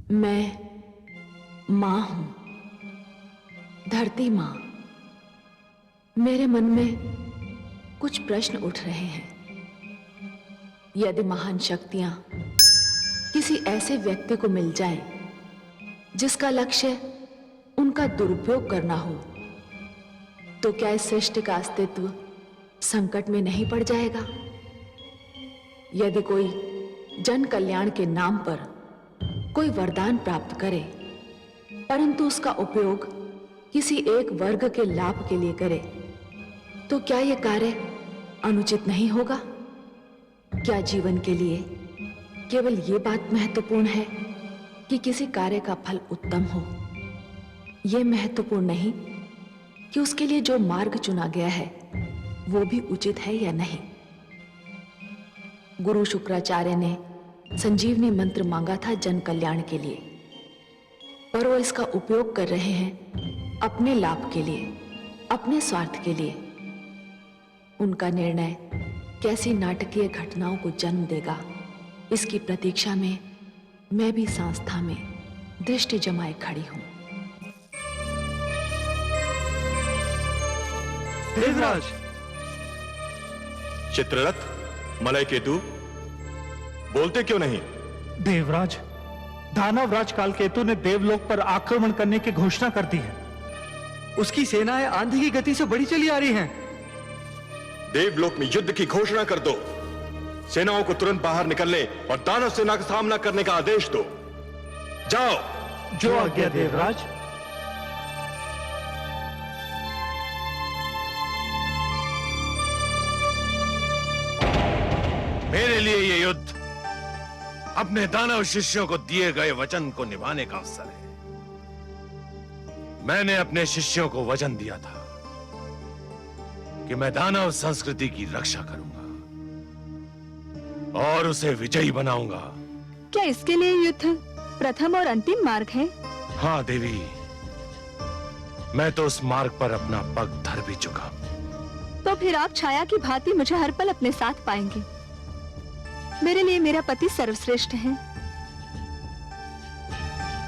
मैं मां हूं, धरती मां। मेरे मन में कुछ प्रश्न उठ रहे हैं। यदि महान शक्तियां किसी ऐसे व्यक्ति को मिल जाएं, जिसका लक्ष्य उनका दुरुपयोग करना हो, तो क्या इस सृष्टि का अस्तित्व संकट में नहीं पड़ जाएगा? यदि कोई जन कल्याण के नाम पर कोई वरदान प्राप्त करे, परंतु उसका उपयोग किसी एक वर्ग के लाभ के लिए करे, तो क्या यह कार्य अनुचित नहीं होगा? क्या जीवन के लिए केवल यह बात महत्वपूर्ण है कि किसी कार्य का फल उत्तम हो? यह महत्वपूर्ण नहीं कि उसके लिए जो मार्ग चुना गया है वो भी उचित है या नहीं। गुरु शुक्राचार्य ने संजीवनी मंत्र मांगा था जन कल्याण के लिए, पर वो इसका उपयोग कर रहे हैं अपने लाभ के लिए, अपने स्वार्थ के लिए। उनका निर्णय कैसी नाटकीय घटनाओं को जन्म देगा, इसकी प्रतीक्षा में मैं भी संस्था में दृष्टि जमाए खड़ी हूं। देवराज। चित्ररथ, मलय केतु, बोलते क्यों नहीं? देवराज, दानवराज कालकेतु ने देवलोक पर आक्रमण करने की घोषणा कर दी है। उसकी सेनाएं आंधी की गति से बढ़ी चली आ रही हैं। देवलोक में युद्ध की घोषणा कर दो। सेनाओं को तुरंत बाहर निकलने और दानव सेना का सामना करने का आदेश दो। जाओ। जो आज्ञा देवराज। मेरे लिए ये युद्ध अपने दानव शिष्यों को दिए गए वचन को निभाने का अवसर है। मैंने अपने शिष्यों को वचन दिया था कि मैं दानव संस्कृति की रक्षा करूंगा और उसे विजयी बनाऊंगा। क्या इसके लिए युद्ध प्रथम और अंतिम मार्ग है? हाँ देवी, मैं तो उस मार्ग पर अपना पग धर भी चुका। तो फिर आप छाया की भांति मुझे हर पल अपने साथ पाएंगे। मेरे लिए मेरा पति सर्वश्रेष्ठ है।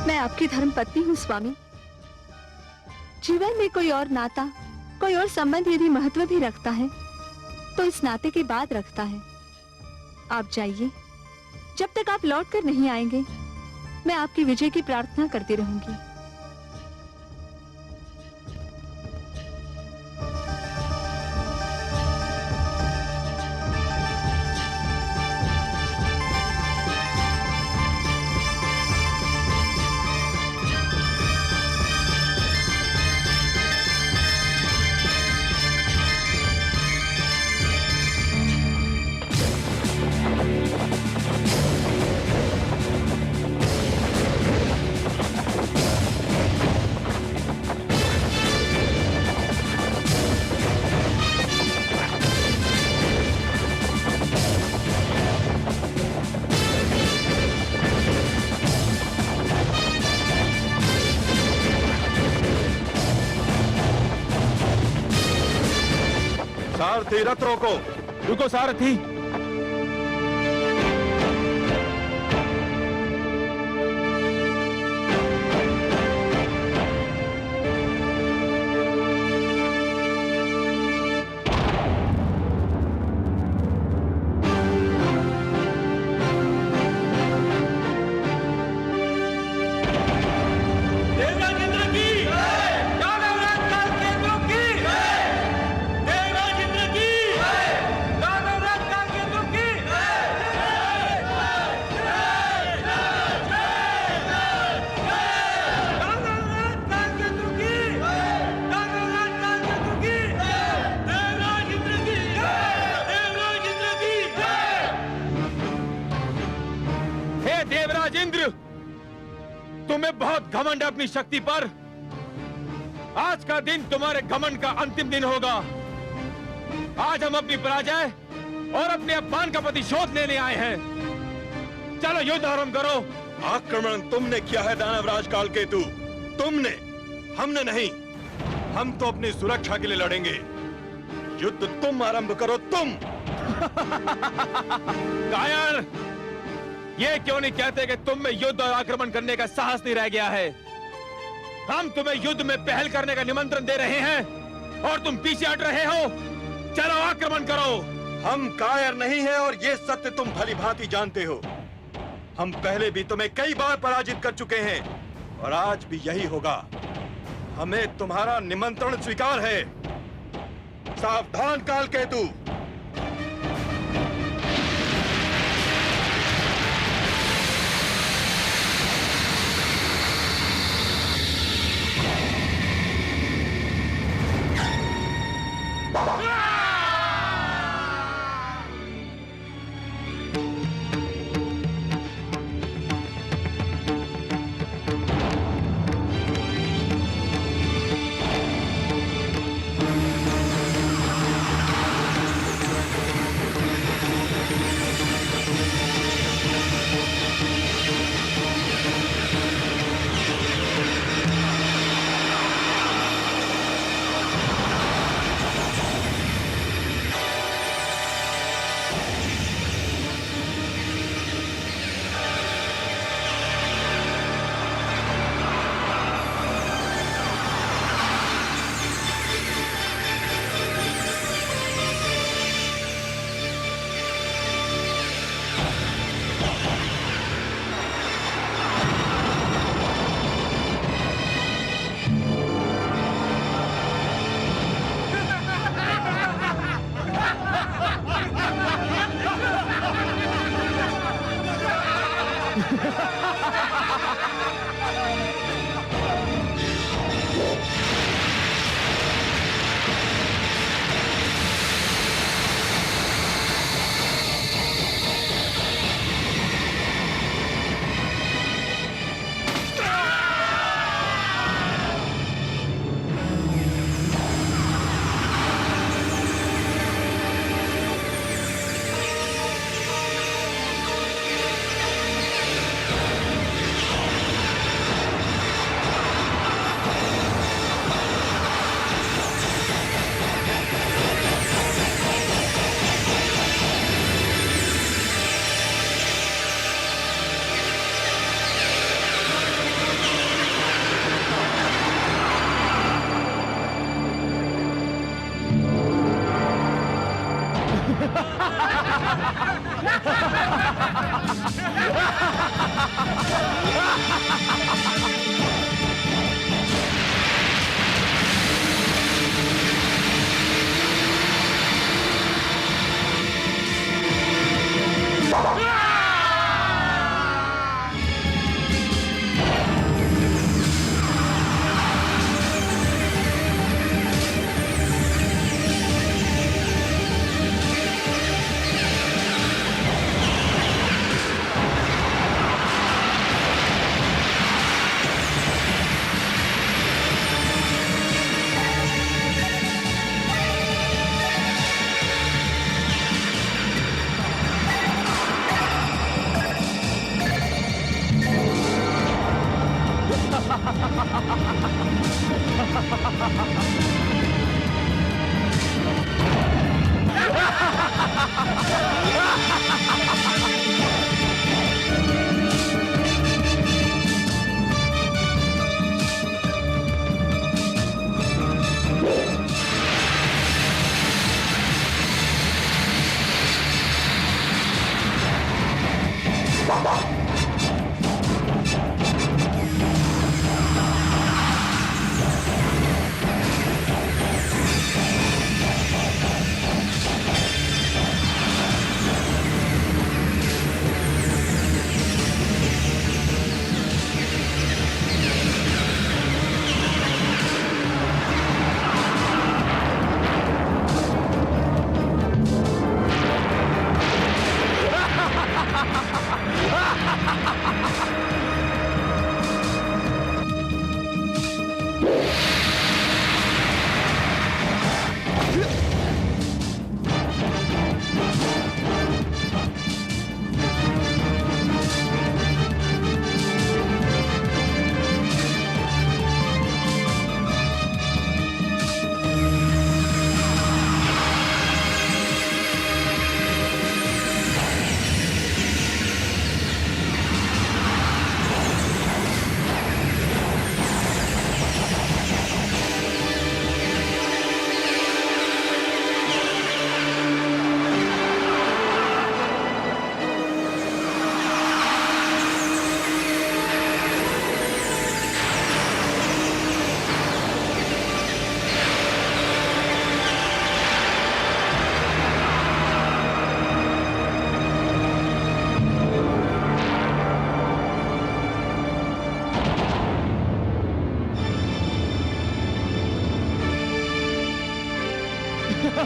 मैं आपकी धर्म पत्नी हूँ स्वामी। जीवन में कोई और नाता, कोई और संबंध यदि महत्व भी रखता है, तो इस नाते के बाद रखता है। आप जाइए, जब तक आप लौट कर नहीं आएंगे, मैं आपकी विजय की प्रार्थना करती रहूंगी। सारथी, रथ रोको। रुको सारथी। तुम्हें बहुत घमंड है अपनी शक्ति पर। आज का दिन तुम्हारे घमंड का अंतिम दिन होगा। आज हम अपनी पराजय और अपने अपमान का प्रतिशोध लेने आए हैं। चलो युद्ध आरंभ करो। आक्रमण तुमने किया है दानवराज कालकेतु, तुमने, हमने नहीं। हम तो अपनी सुरक्षा के लिए लड़ेंगे। युद्ध तुम आरंभ करो, तुम। कायर, ये क्यों नहीं कहते कि तुम में युद्ध और आक्रमण करने का साहस नहीं रह गया है? हम तुम्हें युद्ध में पहल करने का निमंत्रण दे रहे हैं और तुम पीछे हट रहे हो। चलो आक्रमण करो। हम कायर नहीं हैं और ये सत्य तुम भली भांति जानते हो। हम पहले भी तुम्हें कई बार पराजित कर चुके हैं और आज भी यही होगा। हमें तुम्हारा निमंत्रण स्वीकार है। सावधान कालकेतु।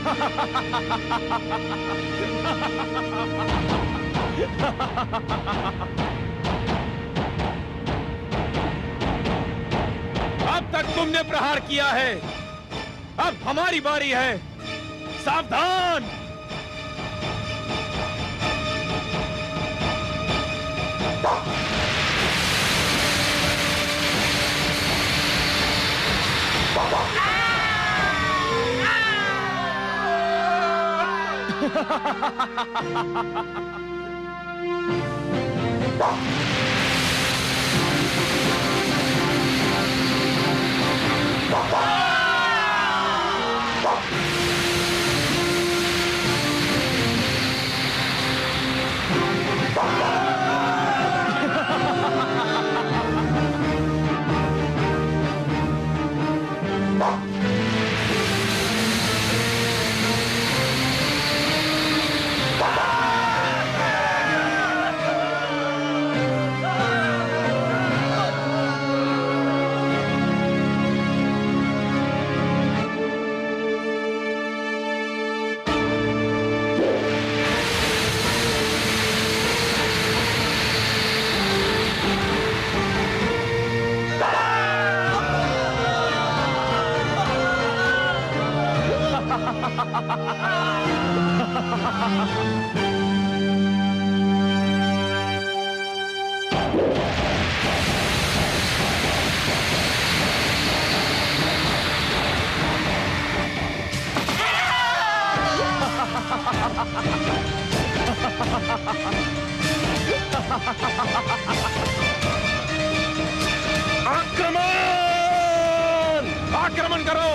अब तक तुमने प्रहार किया है, अब हमारी बारी है। सावधान! आक्रमण! आक्रमण करो!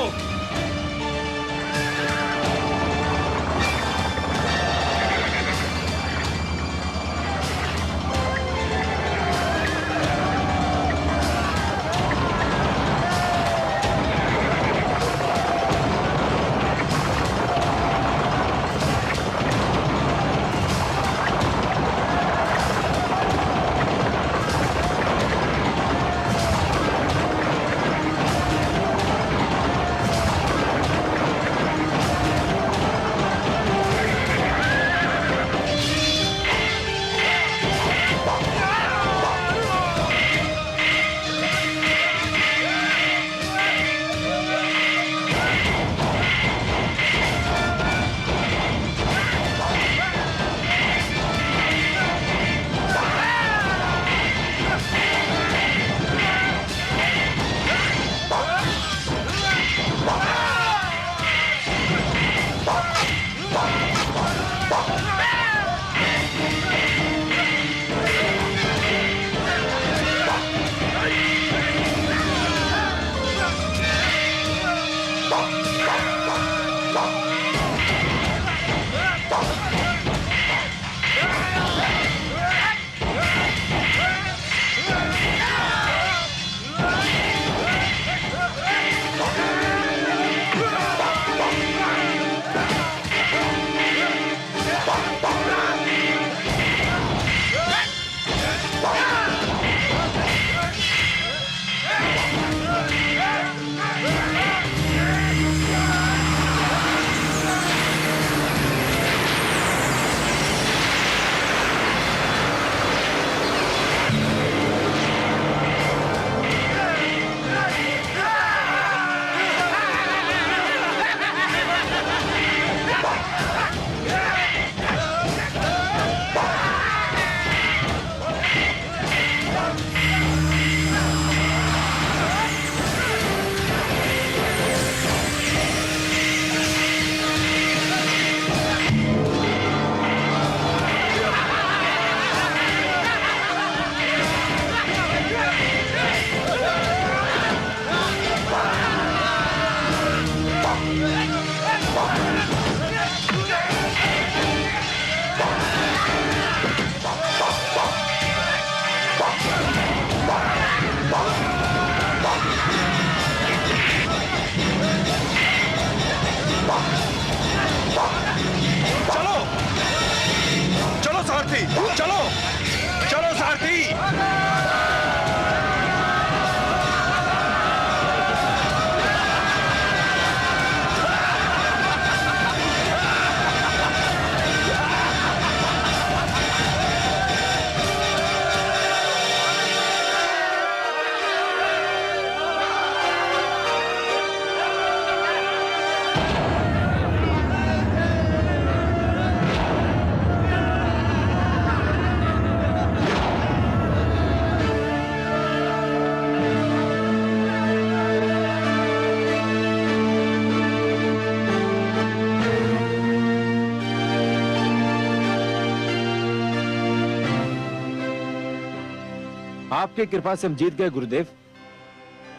आपकी कृपा से हम जीत गए गुरुदेव।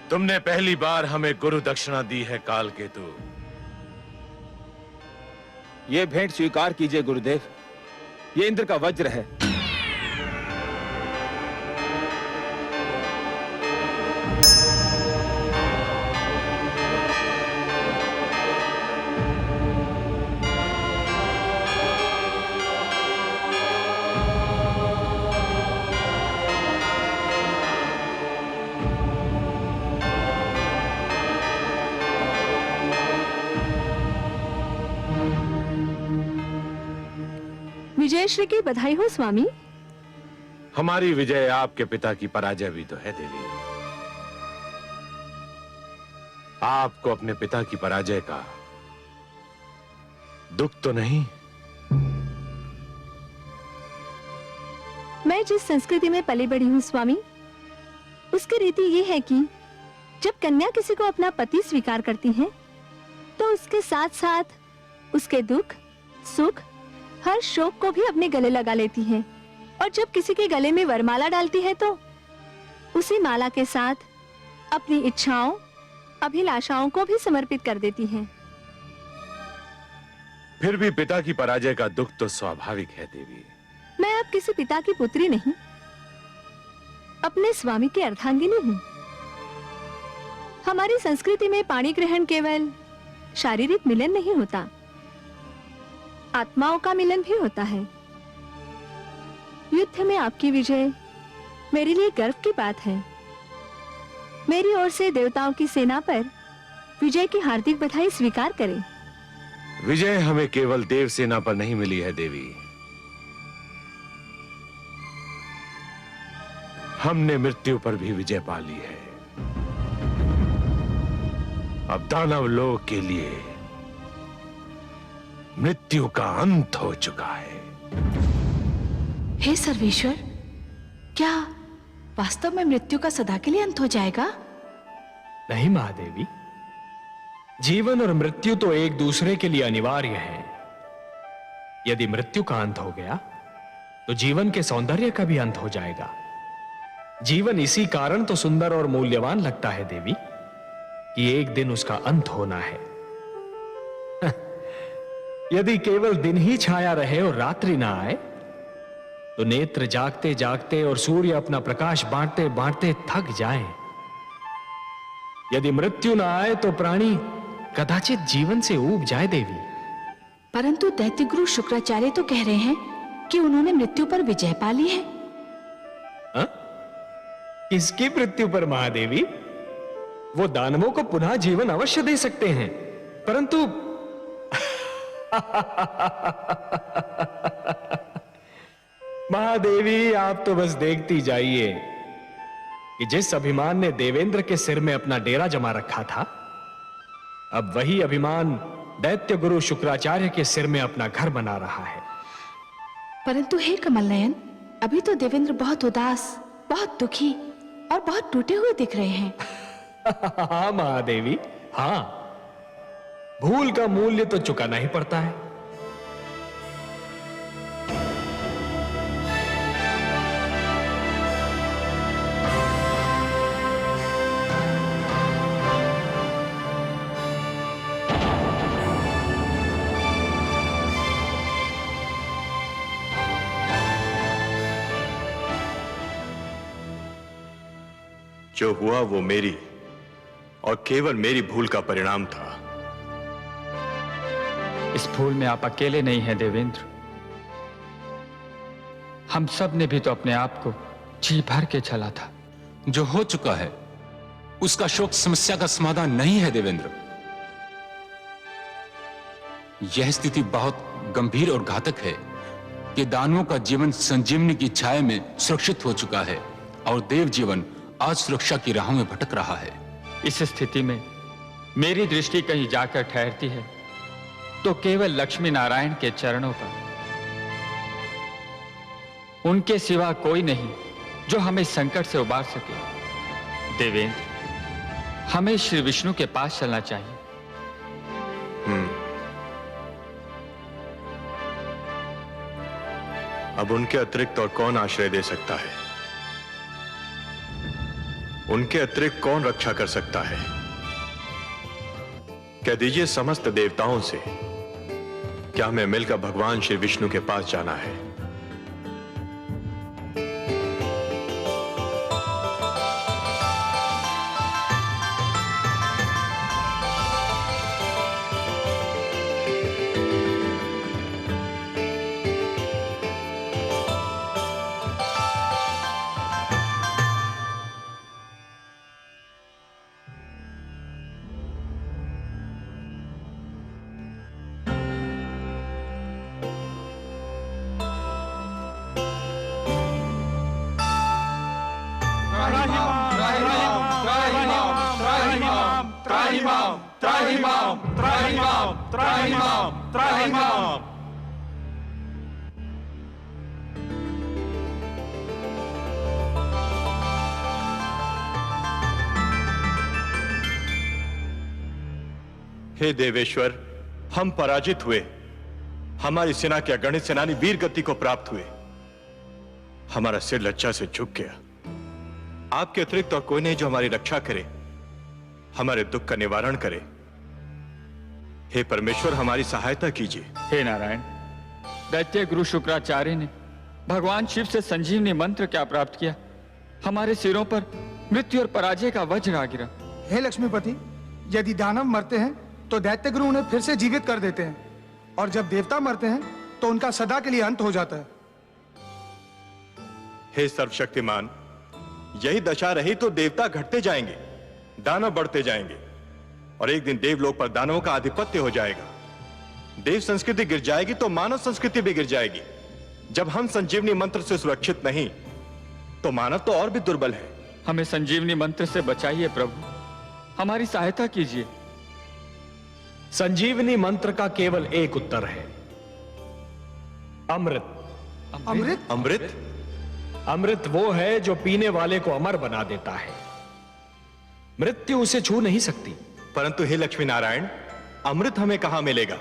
तुमने पहली बार हमें गुरु दक्षिणा दी है कालकेतु। ये भेंट स्वीकार कीजिए गुरुदेव, ये इंद्र का वज्र है। विजयश्री की बधाई हो स्वामी। हमारी विजय आपके पिता की पराजय भी तो है देवी। आपको अपने पिता की पराजय का दुख तो नहीं? मैं जिस संस्कृति में पली बड़ी हूँ स्वामी, उसकी रीति ये है कि जब कन्या किसी को अपना पति स्वीकार करती है तो उसके साथ साथ उसके दुख, सुख, हर शोक को भी अपने गले लगा लेती है। और जब किसी के गले में वरमाला डालती है तो उसी माला के साथ अपनी इच्छाओं, अभिलाषाओं को भी समर्पित कर देती है। फिर भी पिता की पराजय का दुख तो स्वाभाविक है देवी। मैं अब किसी पिता की पुत्री नहीं, अपने स्वामी की अर्धांगिनी हूँ। हमारी संस्कृति में पाणी ग्रहण केवल शारीरिक मिलन नहीं होता, आत्माओं का मिलन भी होता है। युद्ध में आपकी विजय मेरे लिए गर्व की बात है। मेरी ओर से देवताओं की सेना पर विजय की हार्दिक बधाई स्वीकार करें। विजय हमें केवल देव सेना पर नहीं मिली है देवी, हमने मृत्यु पर भी विजय पा ली है। अब दानव लोक के लिए मृत्यु का अंत हो चुका है। हे सर्वेश्वर, क्या वास्तव में मृत्यु का सदा के लिए अंत हो जाएगा? नहीं महादेवी, जीवन और मृत्यु तो एक दूसरे के लिए अनिवार्य है। यदि मृत्यु का अंत हो गया तो जीवन के सौंदर्य का भी अंत हो जाएगा। जीवन इसी कारण तो सुंदर और मूल्यवान लगता है देवी कि एक दिन उसका अंत होना है। यदि केवल दिन ही छाया रहे और रात्रि ना आए तो नेत्र जागते जागते और सूर्य अपना प्रकाश बांटते बांटते थक जाएं। यदि मृत्यु ना आए तो प्राणी कदाचित जीवन से ऊब जाए देवी। परंतु दैत्य गुरु शुक्राचार्य तो कह रहे हैं कि उन्होंने मृत्यु पर विजय पा ली है। हा? किसकी मृत्यु पर महादेवी? वो दानवों को पुनः जीवन अवश्य दे सकते हैं, परंतु महादेवी आप तो बस देखती जाइए कि जिस अभिमान ने देवेंद्र के सिर में अपना डेरा जमा रखा था, अब वही अभिमान दैत्य गुरु शुक्राचार्य के सिर में अपना घर बना रहा है। परंतु हे कमल नयन, अभी तो देवेंद्र बहुत उदास, बहुत दुखी और बहुत टूटे हुए दिख रहे हैं। हाँ महादेवी, हाँ, भूल का मूल्य तो चुकाना ही पड़ता है। जो हुआ वो मेरी और केवल मेरी भूल का परिणाम था। इस भूल में आप अकेले नहीं हैं देवेंद्र। हम सब ने भी तो अपने आप को जी भर के छला था। जो हो चुका है उसका शोक समस्या का समाधान नहीं है देवेंद्र। यह स्थिति बहुत गंभीर और घातक है कि दानवों का जीवन संजीवनी की छाया में सुरक्षित हो चुका है और देव जीवन आज सुरक्षा की राहों में भटक रहा है। इस स्थिति में मेरी दृष्टि कहीं जाकर ठहरती है तो केवल लक्ष्मी नारायण के चरणों पर। उनके सिवा कोई नहीं जो हमें संकट से उबार सके। देवेंद्र, हमें श्री विष्णु के पास चलना चाहिए। अब उनके अतिरिक्त और कौन आश्रय दे सकता है? उनके अतिरिक्त कौन रक्षा कर सकता है? कह दीजिए समस्त देवताओं से, क्या हमें मिलकर भगवान श्री विष्णु के पास जाना है? हे देवेश्वर, हम पराजित हुए। हमारी सेना के अगणित सेनानी वीर गति को प्राप्त हुए। हमारा सिर लज्जा से झुक गया। आपके अतिरिक्त और कोई नहीं जो हमारी रक्षा करे, हमारे दुख का निवारण करे। हे परमेश्वर, हमारी सहायता कीजिए। हे नारायण, दैत्य गुरु शुक्राचार्य ने भगवान शिव से संजीवनी मंत्र क्या प्राप्त किया? हमारे सिरों पर मृत्यु और पराजय का वज्र आ गिरा। हे लक्ष्मीपति, यदि दानव मरते हैं तो दैत्य गुरु उन्हें फिर से जीवित कर देते हैं, और जब देवता मरते हैं तो उनका सदा के लिए अंत हो जाता है। हे सर्वशक्तिमान, यही दशा रही तो देवता घटते जाएंगे, दानव बढ़ते जाएंगे, और एक दिन देवलोक पर दानवों का आधिपत्य हो जाएगा। देव संस्कृति गिर जाएगी तो मानव संस्कृति भी गिर जाएगी। जब हम संजीवनी मंत्र से सुरक्षित नहीं तो मानव तो और भी दुर्बल है। हमें संजीवनी मंत्र से बचाइए प्रभु, हमारी सहायता कीजिए। संजीवनी मंत्र का केवल एक उत्तर है, अमृत। अमृत? अमृत? अमृत वो है जो पीने वाले को अमर बना देता है। मृत्यु उसे छू नहीं सकती। परंतु हे लक्ष्मी नारायण, अमृत हमें कहां मिलेगा,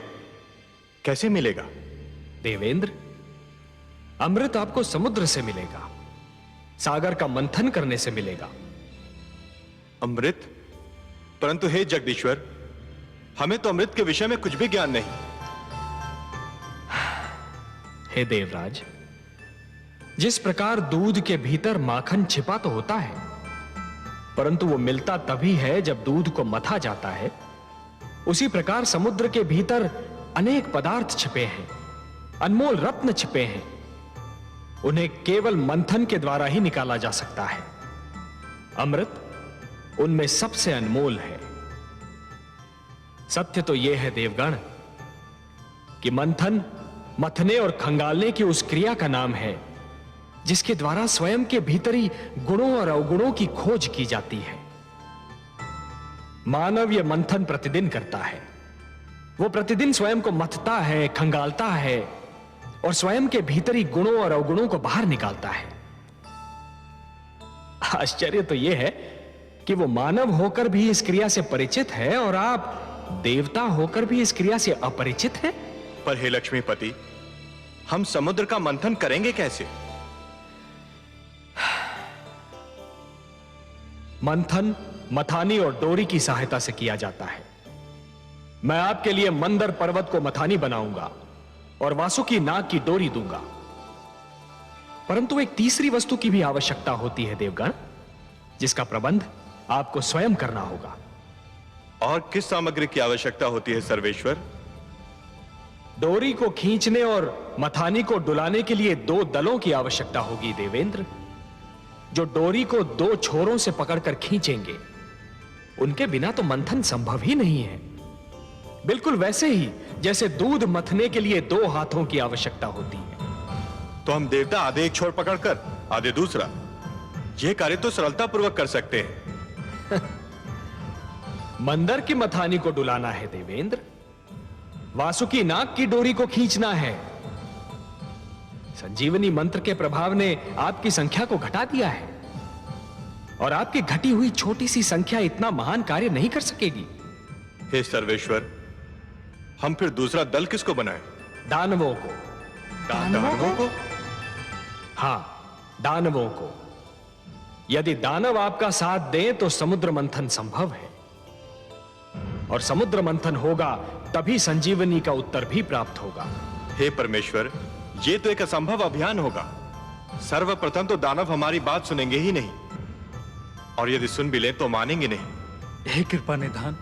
कैसे मिलेगा? देवेंद्र, अमृत आपको समुद्र से मिलेगा, सागर का मंथन करने से मिलेगा। अमृत? परंतु हे जगदीश्वर, हमें तो अमृत के विषय में कुछ भी ज्ञान नहीं। हे देवराज, जिस प्रकार दूध के भीतर माखन छिपा तो होता है, परंतु वो मिलता तभी है जब दूध को मथा जाता है, उसी प्रकार समुद्र के भीतर अनेक पदार्थ छिपे हैं, अनमोल रत्न छिपे हैं। उन्हें केवल मंथन के द्वारा ही निकाला जा सकता है। अमृत उनमें सबसे अनमोल है। सत्य तो यह है देवगण कि मंथन मथने और खंगालने की उस क्रिया का नाम है जिसके द्वारा स्वयं के भीतरी गुणों और अवगुणों की खोज की जाती है। मानव यह मंथन प्रतिदिन करता है। वो प्रतिदिन स्वयं को मथता है, खंगालता है और स्वयं के भीतरी गुणों और अवगुणों को बाहर निकालता है। आश्चर्य तो यह है कि वो मानव होकर भी इस क्रिया से परिचित है और आप देवता होकर भी इस क्रिया से अपरिचित हैं। पर हे लक्ष्मीपति, हम समुद्र का मंथन करेंगे कैसे? मंथन मथानी और डोरी की सहायता से किया जाता है। मैं आपके लिए मंदर पर्वत को मथानी बनाऊंगा और वासुकी नाग की डोरी दूंगा। परंतु एक तीसरी वस्तु की भी आवश्यकता होती है देवगण, जिसका प्रबंध आपको स्वयं करना होगा। और किस सामग्री की आवश्यकता होती है सर्वेश्वर? डोरी को खींचने और मथानी को डुलाने के लिए 2 दलों की आवश्यकता होगी देवेंद्र, जो डोरी को 2 छोरों से पकड़कर खींचेंगे। उनके बिना तो मंथन संभव ही नहीं है। बिल्कुल वैसे ही जैसे दूध मथने के लिए 2 हाथों की आवश्यकता होती है। तो हम देवता आधे एक छोर पकड़कर आधे दूसरा, यह कार्य तो सरलतापूर्वक कर सकते हैं। मंदर की मथानी को डुलाना है देवेंद्र, वासुकी नाग की डोरी को खींचना है। संजीवनी मंत्र के प्रभाव ने आपकी संख्या को घटा दिया है और आपकी घटी हुई छोटी सी संख्या इतना महान कार्य नहीं कर सकेगी। हे सर्वेश्वर, हम फिर दूसरा दल किसको बनाएं? दानवों को। दानवों को? हां, दानवों को। यदि दानव आपका साथ दें तो समुद्र मंथन संभव है, और समुद्र मंथन होगा तभी संजीवनी का उत्तर भी प्राप्त होगा। हे परमेश्वर, ये तो एक असंभव अभियान होगा। सर्वप्रथम तो दानव हमारी बात सुनेंगे ही नहीं, और यदि सुन भी लें तो मानेंगे नहीं। हे कृपा निधान,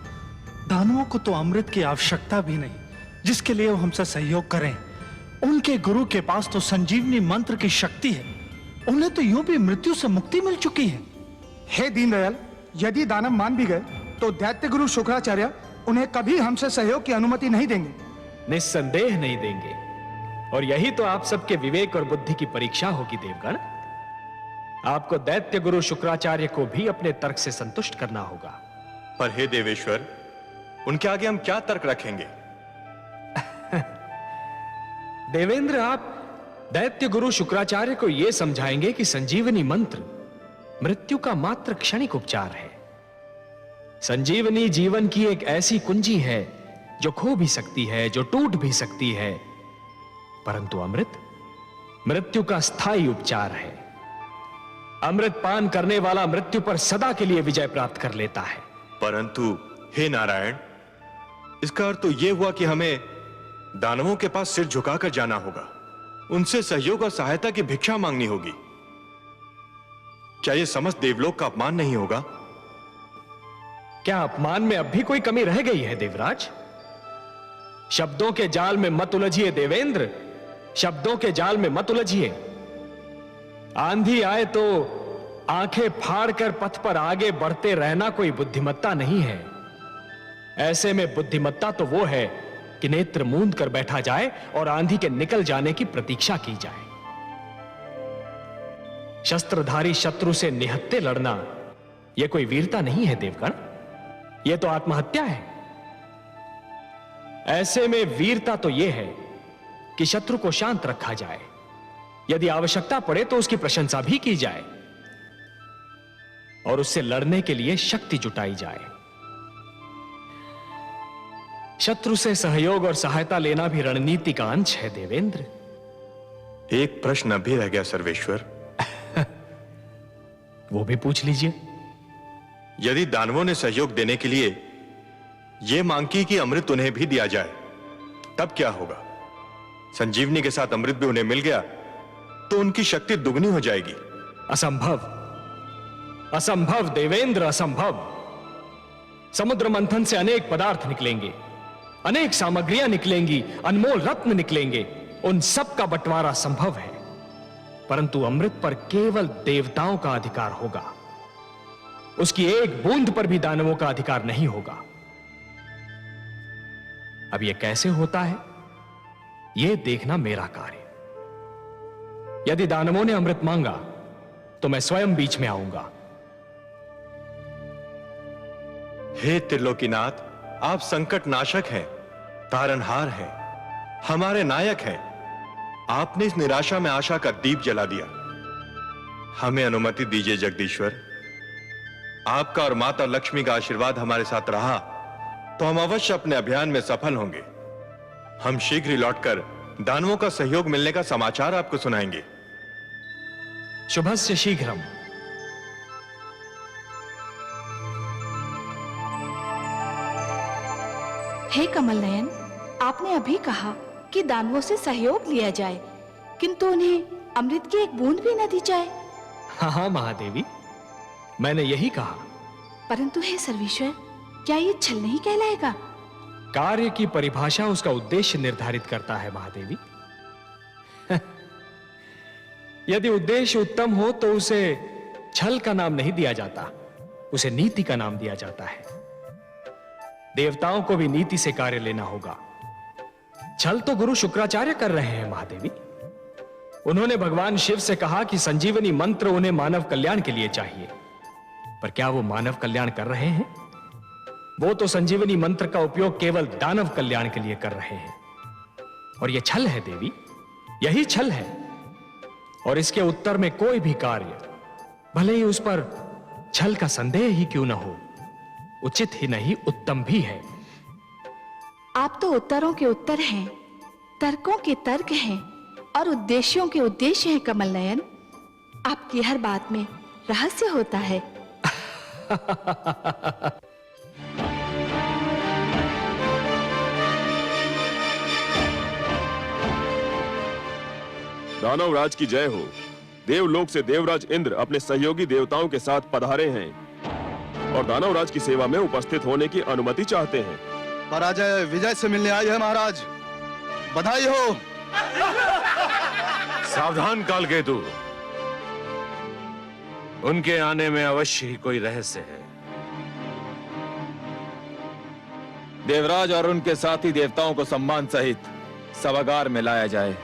दानवों को तो अमृत की आवश्यकता भी नहीं जिसके लिए वो हमसे सहयोग करें। उनके गुरु के पास तो संजीवनी मंत्र की शक्ति है, उन्हें तो यूं भी मृत्यु से मुक्ति मिल चुकी है। हे दीनदयाल, यदि दानव मान भी गए तो दैत्य गुरु शुक्राचार्य उन्हें कभी हमसे सहयोग की अनुमति नहीं देंगे। निस्संदेह नहीं देंगे, और यही तो आप सबके विवेक और बुद्धि की परीक्षा होगी देवगण। आपको दैत्य गुरु शुक्राचार्य को भी अपने तर्क से संतुष्ट करना होगा। पर हे देवेश्वर, उनके आगे हम क्या तर्क रखेंगे? देवेंद्र, आप दैत्य गुरु शुक्राचार्य को यह समझाएंगे कि संजीवनी मंत्र मृत्यु का मात्र क्षणिक उपचार है। संजीवनी जीवन की एक ऐसी कुंजी है जो खो भी सकती है, जो टूट भी सकती है, परंतु अमृत मृत्यु का स्थायी उपचार है। अमृत पान करने वाला मृत्यु पर सदा के लिए विजय प्राप्त कर लेता है। परंतु हे नारायण, इसका अर्थ तो यह हुआ कि हमें दानवों के पास सिर झुकाकर जाना होगा, उनसे सहयोग और सहायता की भिक्षा मांगनी होगी। क्या यह समस्त देवलोक का अपमान नहीं होगा? क्या अपमान में अब भी कोई कमी रह गई है देवराज? शब्दों के जाल में मत उलझिए देवेंद्र, शब्दों के जाल में मत उलझिए। आंधी आए तो आंखें फाड़कर पथ पर आगे बढ़ते रहना कोई बुद्धिमत्ता नहीं है। ऐसे में बुद्धिमत्ता तो वो है कि नेत्र मूंद कर बैठा जाए और आंधी के निकल जाने की प्रतीक्षा की जाए। शस्त्रधारी शत्रु से निहत्थे लड़ना यह कोई वीरता नहीं है देवगण, यह तो आत्महत्या है। ऐसे में वीरता तो यह है कि शत्रु को शांत रखा जाए, यदि आवश्यकता पड़े तो उसकी प्रशंसा भी की जाए और उससे लड़ने के लिए शक्ति जुटाई जाए। शत्रु से सहयोग और सहायता लेना भी रणनीति का अंश है देवेंद्र। एक प्रश्न अभी रह गया सर्वेश्वर। वो भी पूछ लीजिए। यदि दानवों ने सहयोग देने के लिए यह मांग की कि अमृत उन्हें भी दिया जाए, तब क्या होगा? संजीवनी के साथ अमृत भी उन्हें मिल गया तो उनकी शक्ति दुगनी हो जाएगी। असंभव, असंभव देवेंद्र, असंभव। समुद्र मंथन से अनेक पदार्थ निकलेंगे, अनेक सामग्रियां निकलेंगी, अनमोल रत्न निकलेंगे, उन सब का बंटवारा संभव है, परंतु अमृत पर केवल देवताओं का अधिकार होगा। उसकी एक बूंद पर भी दानवों का अधिकार नहीं होगा। अब यह कैसे होता है, यह देखना मेरा कार्य। यदि दानवों ने अमृत मांगा तो मैं स्वयं बीच में आऊंगा। हे त्रिलोकीनाथ, आप संकट नाशक हैं, तारनहार हैं, हमारे नायक हैं। आपने इस निराशा में आशा का दीप जला दिया। हमें अनुमति दीजिए जगदीश्वर। आपका और माता लक्ष्मी का आशीर्वाद हमारे साथ रहा तो हम अवश्य अपने अभियान में सफल होंगे। हम शीघ्र ही लौटकर दानवों का सहयोग मिलने का समाचार आपको सुनाएंगे। शुभस्य शीघ्रम। हे कमल नयन, आपने अभी कहा कि दानवों से सहयोग लिया जाए, किंतु उन्हें अमृत की एक बूंद भी न दी जाए। हाँ महादेवी, मैंने यही कहा। परंतु हे सर्वेश्वर, क्या ये छल नहीं कहलाएगा? कार्य की परिभाषा उसका उद्देश्य निर्धारित करता है महादेवी। यदि उद्देश्य उत्तम हो तो उसे छल का नाम नहीं दिया जाता, उसे नीति का नाम दिया जाता है। देवताओं को भी नीति से कार्य लेना होगा। छल तो गुरु शुक्राचार्य कर रहे हैं महादेवी। उन्होंने भगवान शिव से कहा कि संजीवनी मंत्र उन्हें मानव कल्याण के लिए चाहिए, पर क्या वो मानव कल्याण कर रहे हैं? वो तो संजीवनी मंत्र का उपयोग केवल दानव कल्याण के लिए कर रहे हैं, और यह छल है देवी, यही छल है। और इसके उत्तर में कोई भी कार्य, भले ही उस पर छल का संदेह ही क्यों न हो, उचित ही नहीं उत्तम भी है। आप तो उत्तरों के उत्तर हैं, तर्कों के तर्क हैं और उद्देश्यों के उद्देश्य हैं कमल नयन। आपकी हर बात में रहस्य होता है। दानव राज की जय हो। देवलोक से देवराज इंद्र अपने सहयोगी देवताओं के साथ पधारे हैं और दानव राज की सेवा में उपस्थित होने की अनुमति चाहते हैं। पराजय विजय से मिलने आई है महाराज, बधाई हो। सावधान कालकेतु, उनके आने में अवश्य ही कोई रहस्य है। देवराज और उनके साथी देवताओं को सम्मान सहित सभागार में लाया जाए।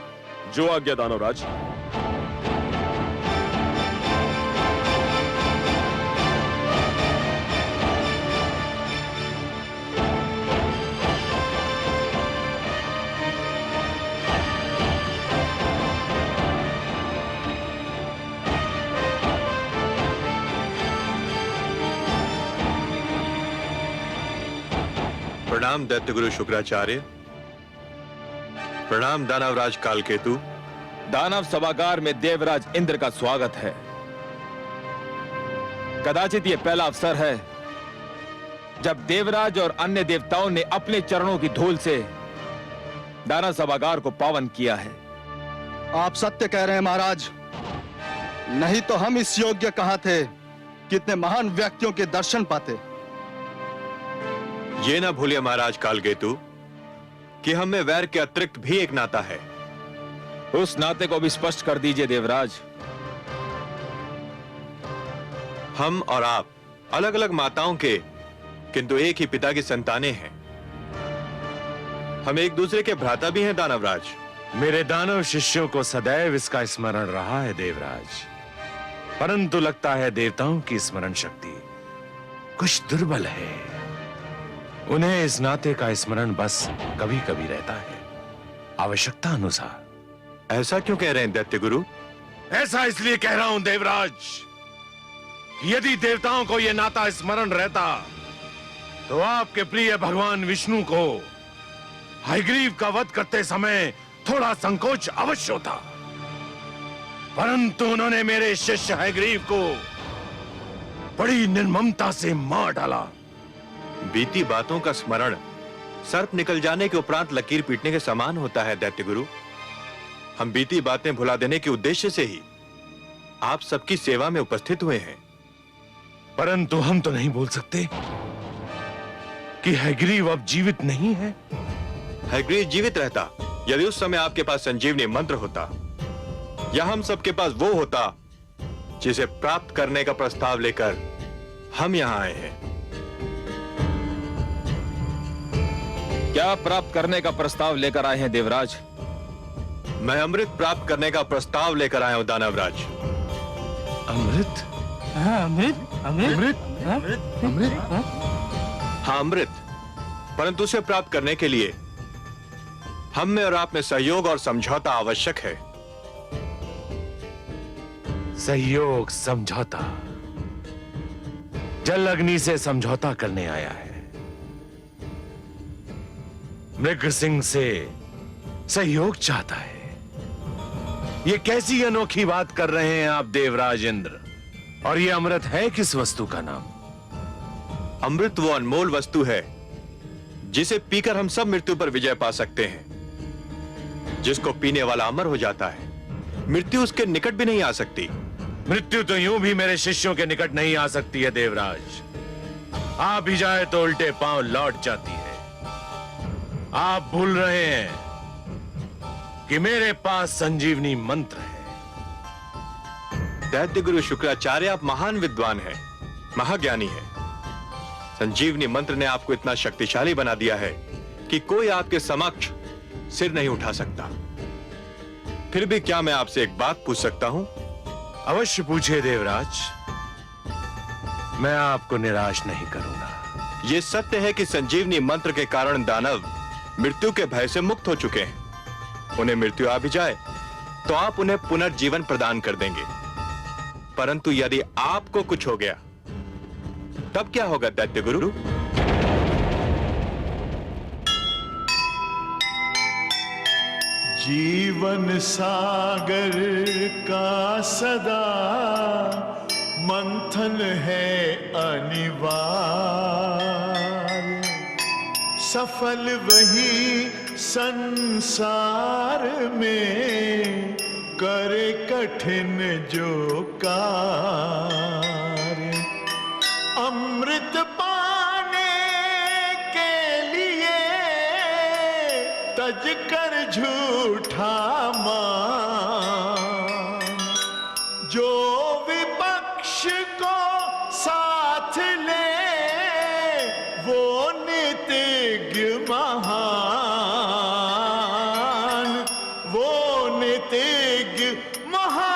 जो आज्ञा दानवराज। प्रणाम दैत्य गुरु शुक्राचार्य। प्रणाम दानवराज कालकेतु। दानव सभागार में देवराज इंद्र का स्वागत है। कदाचित यह पहला अवसर है जब देवराज और अन्य देवताओं ने अपने चरणों की धूल से दानव सभागार को पावन किया है। आप सत्य कह रहे हैं महाराज, नहीं तो हम इस योग्य कहां थे, कितने महान व्यक्तियों के दर्शन पाते। ये ना भूलिए महाराज कालकेतु कि हम में वैर के अतिरिक्त भी एक नाता है। उस नाते को भी स्पष्ट कर दीजिए देवराज। हम और आप अलग अलग माताओं के किंतु एक ही पिता की संतानें हैं। हम एक दूसरे के भ्राता भी हैं दानवराज। मेरे दानव शिष्यों को सदैव इसका स्मरण रहा है देवराज, परंतु लगता है देवताओं की स्मरण शक्ति कुछ दुर्बल है। उन्हें इस नाते का स्मरण बस कभी कभी रहता है, आवश्यकता अनुसार। ऐसा क्यों कह रहे हैं दैत्य गुरु? ऐसा इसलिए कह रहा हूं देवराज, यदि देवताओं को यह नाता स्मरण रहता तो आपके प्रिय भगवान विष्णु को हयग्रीव का वध करते समय थोड़ा संकोच अवश्य होता, परंतु उन्होंने मेरे शिष्य हयग्रीव को बड़ी निर्ममता से मार डाला। बीती बातों का स्मरण सर्प निकल जाने के उपरांत लकीर पीटने के समान होता है दैत्य गुरु। हम बीती बातें भुला देने के उद्देश्य से ही आप सबकी सेवा में उपस्थित हुए हैं। परंतु हम तो नहीं बोल सकते कि हयग्रीव अब जीवित नहीं है। हयग्रीव जीवित रहता यदि उस समय आपके पास संजीवनी मंत्र होता, या हम सबके पास वो होता जिसे प्राप्त करने का प्रस्ताव लेकर हम यहां आए हैं। क्या प्राप्त करने का प्रस्ताव लेकर आए हैं देवराज? मैं अमृत प्राप्त करने का प्रस्ताव लेकर आया हूं दानवराज। अमृत? हाँ अमृत, परंतु उसे प्राप्त करने के लिए हम में और आप में सहयोग और समझौता आवश्यक है। सहयोग, समझौता। जल अग्नि से समझौता करने आया है, मृग सिंह से सहयोग चाहता है। ये कैसी अनोखी बात कर रहे हैं आप देवराज इंद्र? और ये अमृत है किस वस्तु का नाम? अमृत वो अनमोल वस्तु है जिसे पीकर हम सब मृत्यु पर विजय पा सकते हैं। जिसको पीने वाला अमर हो जाता है, मृत्यु उसके निकट भी नहीं आ सकती। मृत्यु तो यूं भी मेरे शिष्यों के निकट नहीं आ सकती है देवराज। आ भी जाए तो उल्टे पांव लौट जाती है। आप भूल रहे हैं कि मेरे पास संजीवनी मंत्र है। दैत्य गुरु शुक्राचार्य, आप महान विद्वान हैं, महाज्ञानी हैं। संजीवनी मंत्र ने आपको इतना शक्तिशाली बना दिया है कि कोई आपके समक्ष सिर नहीं उठा सकता। फिर भी क्या मैं आपसे एक बात पूछ सकता हूं? अवश्य पूछिए देवराज, मैं आपको निराश नहीं करूंगा। यह सत्य है कि संजीवनी मंत्र के कारण दानव मृत्यु के भय से मुक्त हो चुके हैं। उन्हें मृत्यु आ भी जाए तो आप उन्हें पुनर्जीवन प्रदान कर देंगे, परंतु यदि आपको कुछ हो गया तब क्या होगा दैत्य गुरु? जीवन सागर का सदा मंथन है अनिवार्य, सफल वही संसार में करे कठिन जो कार्य। अमृत पाने के लिए तज कर झूठा मान, जो विपक्ष को साथ ले वो नीतिज्ञ महान, वो नीतिज्ञ महान।